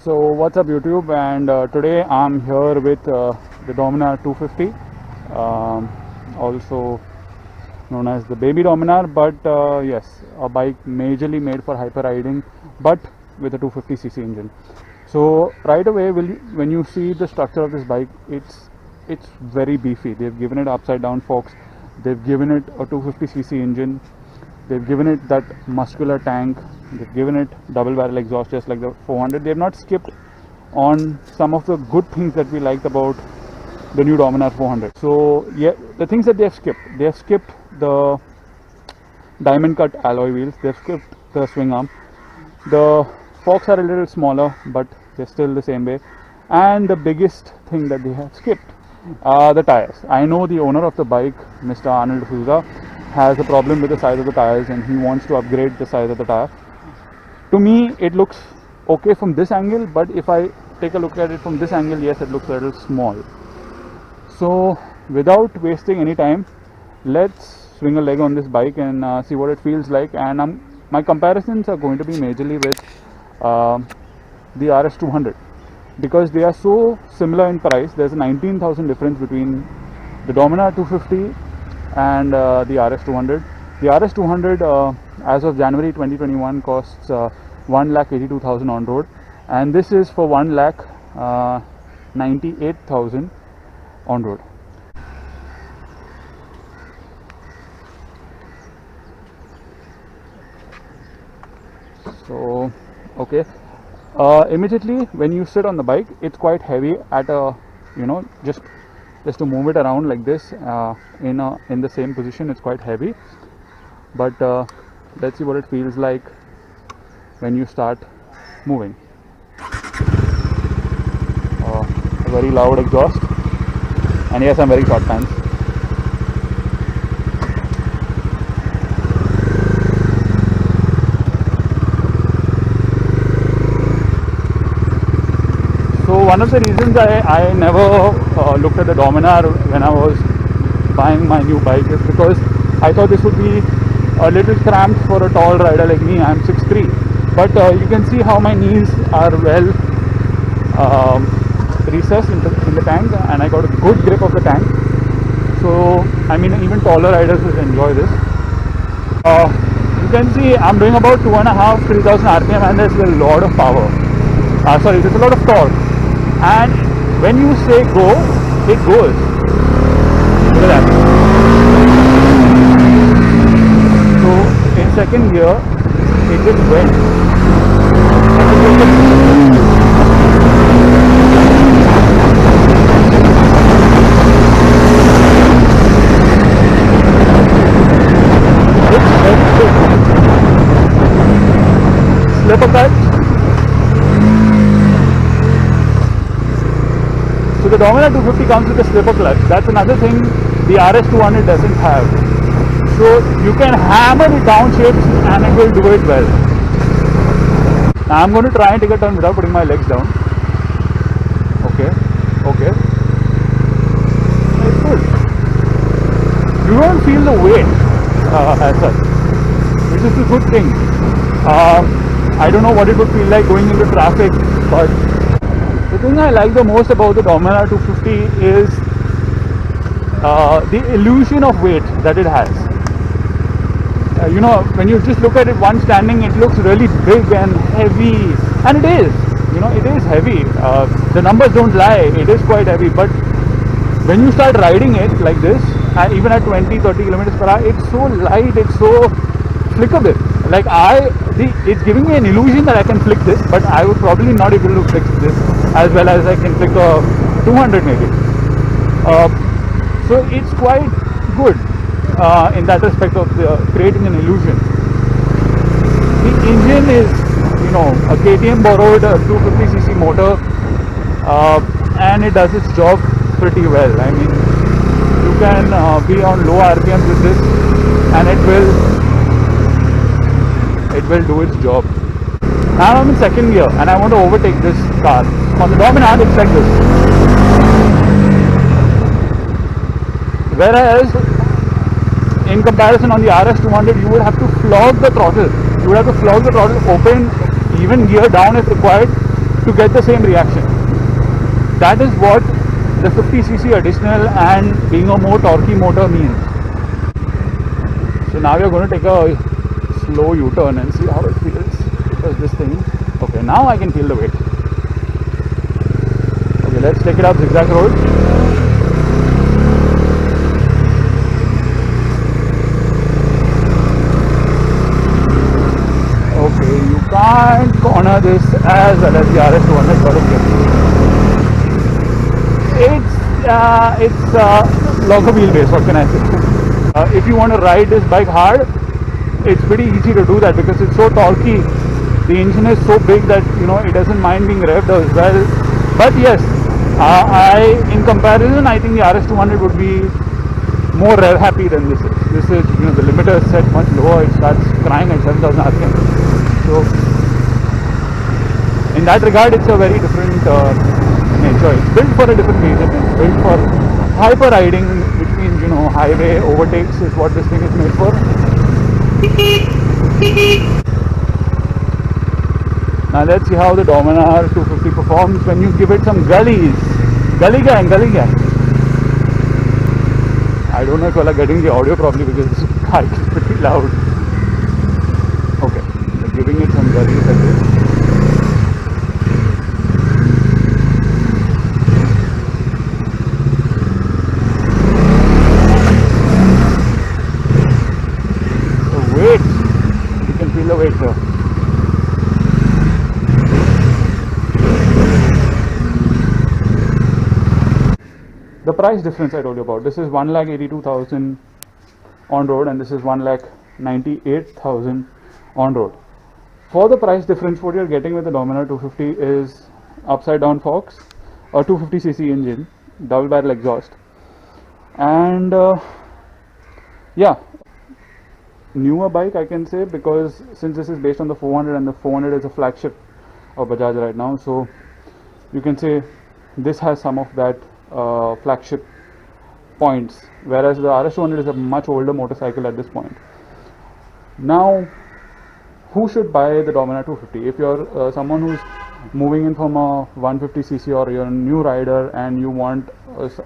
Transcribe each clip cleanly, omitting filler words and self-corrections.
So what's up YouTube, and today I'm here with the Dominar 250, also known as the baby Dominar, but yes, a bike majorly made for hyper riding but with a 250cc engine. So right away when you see the structure of this bike, it's very beefy. They've given it upside down forks, they've given it a 250cc engine, they've given it that muscular tank, they've given it double barrel exhaust just like the 400. They've not skipped on some of the good things that we liked about the new Dominar 400. So yeah, the things that they've skipped the diamond cut alloy wheels, they've skipped the swing arm, the forks are a little smaller but they're still the same way, and the biggest thing that they have skipped are the tires. I know the owner of the bike, Mr. Arnold Souza, has a problem with the size of the tires and he wants to upgrade the size of the tire. To me it looks okay from this angle, but if I take a look at it from this angle, yes, it looks a little small. So without wasting any time, let's swing a leg on this bike and see what it feels like. And my comparisons are going to be majorly with the RS200, because they are so similar in price. There's a 19,000 difference between the Dominar 250 and the RS200. The RS200 as of January 2021 costs 1,82,000 on road, and this is for 1,98,000 on road. So okay, immediately when you sit on the bike, it's quite heavy at a, just to move it around like this in the same position, it's quite heavy. But let's see what it feels like when you start moving. A very loud exhaust, and yes, I'm wearing short pants. So one of the reasons I never looked at the Dominar when I was buying my new bike is because I thought this would be a little cramped for a tall rider like me. I'm 6'3", but you can see how my knees are well recessed in the tank, and I got a good grip of the tank. So I mean, even taller riders will enjoy this. You can see I'm doing about 2.5-3,000 RPM, and there's a lot of power. There's a lot of torque, and when you say go, it goes. Look at that. So in second gear, it just went. Slip a clutch. So the Dominar 250 comes with a slipper clutch. That's another thing the RS200 doesn't have. So you can hammer it down shifts and it will do it well. Now I'm going to try and take a turn without putting my legs down. Okay. It's good. You don't feel the weight as such, which is a good thing. I don't know what it would feel like going into traffic, but the thing I like the most about the Dominar 250 is the illusion of weight that it has. When you just look at it one standing, it looks really big and heavy, and it is. It is heavy. The numbers don't lie. It is quite heavy, but when you start riding it like this, even at 20-30 kilometers per hour, it's so light, it's so flickable. Like it's giving me an illusion that I can flick this, but I would probably not be able to flick this as well as I can flick a 200 maybe. So it's quite good in that respect of creating an illusion. The engine is, a KTM borrowed 250cc motor, and it does its job pretty well. I mean, you can be on low RPMs with this, and it will do its job. Now I'm in second gear and I want to overtake this car. On the Dominar, it's like this. Whereas in comparison on the RS200, you would have to flog the throttle. You would have to flog the throttle, open even gear down if required, to get the same reaction. That is what the 50cc additional and being a more torquey motor means. So now we are going to take a slow U-turn and see how it feels, because this thing, okay, now I can feel the weight. Okay, let's take it up zigzag road. Okay, you can't corner this as well as the RS200, but okay. It's longer wheelbase, what can I say? If you want to ride this bike hard, it's pretty easy to do that because it's so torquey. The engine is so big that it doesn't mind being revved as well. But yes, in comparison, I think the RS200 would be more rev happy than this is. This is, the limiter is set much lower. It starts crying at 7,000 RPM. So in that regard, it's a very different nature. It's built for a different reason. It's built for hyper riding, which means highway overtakes is what this thing is made for. Now let's see how the Dominar 250 performs when you give it some gullies. Gully gang. I don't know if you are getting the audio properly because this bike is pretty loud. Okay, we're giving it some gullies like this. The weight here. The price difference I told you about. This is 1,82,000 on road and this is 1,98,000 on road. For the price difference, what you're getting with the Dominar 250 is upside down forks, a 250cc engine, double barrel exhaust, and yeah, newer bike I can say, because since this is based on the 400 and the 400 is a flagship of Bajaj right now, so you can say this has some of that flagship points, whereas the RS200 is a much older motorcycle at this point. Now, who should buy the Dominar 250? If you're someone who's moving in from a 150cc or you're a new rider and you want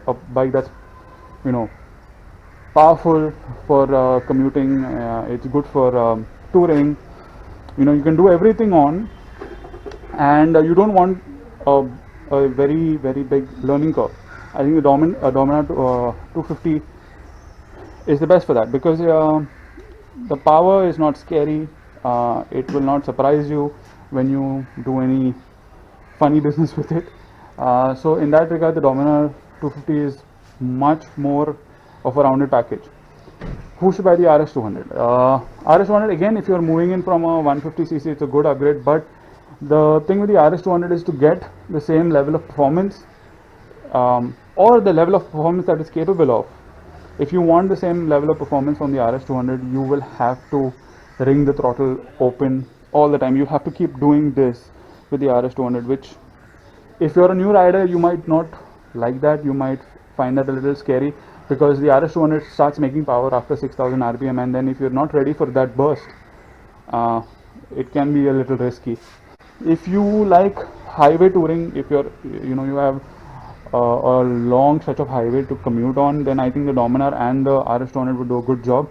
a bike that's powerful for commuting, it's good for touring, you can do everything on, and you don't want a very big learning curve. I think the Dominar 250 is the best for that, because the power is not scary. It will not surprise you when you do any funny business with it. So in that regard, the Dominar 250 is much more of a rounded package. Who should buy the RS200? RS200, again, if you're moving in from a 150cc, it's a good upgrade, but the thing with the RS200 is to get the same level of performance, or the level of performance that it's capable of. If you want the same level of performance from the RS200, you will have to ring the throttle open all the time. You have to keep doing this with the RS200, which if you're a new rider, you might not like that. You might find that a little scary, because the RS200 starts making power after 6,000 RPM, and then if you're not ready for that burst, it can be a little risky. If you like highway touring, if you're you have a long stretch of highway to commute on, then I think the Dominar and the RS200 would do a good job.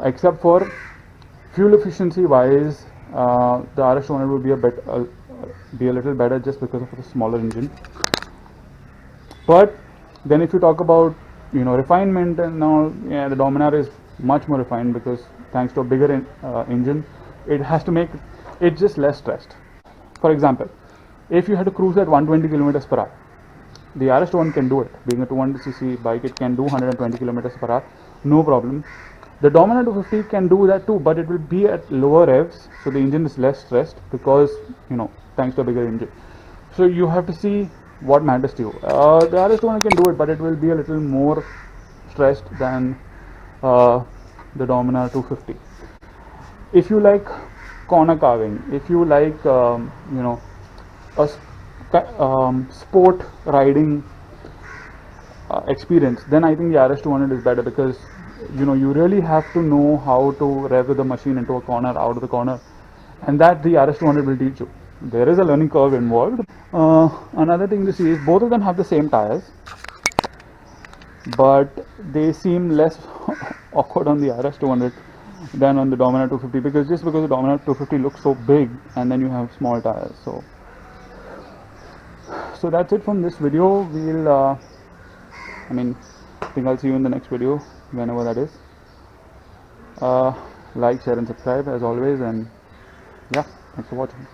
Except for fuel efficiency wise, the RS200 would be a little better just because of the smaller engine. But then if you talk about refinement and all, yeah, the Dominar is much more refined, because thanks to a bigger engine, it has to make it just less stressed. For example, if you had to cruise at 120 kilometers per hour, the RS200 can do it. Being a 200cc bike, it can do 120 kilometers per hour, no problem. The Dominar 250 can do that too, but it will be at lower revs, so the engine is less stressed, because thanks to a bigger engine. So you have to see what matters to you. The RS200 can do it, but it will be a little more stressed than the Dominar 250. If you like corner carving, if you like a sport riding experience, then I think the RS200 is better, because you really have to know how to rev the machine into a corner, out of the corner, and that the RS200 will teach you. there is a learning curve involved. Another thing to see is both of them have the same tires, but they seem less awkward on the RS 200 than on the Dominar 250, because the Dominar 250 looks so big and then you have small tires. So that's it from this video. I think I'll see you in the next video, whenever that is. Like, share and subscribe as always, and yeah, thanks for watching.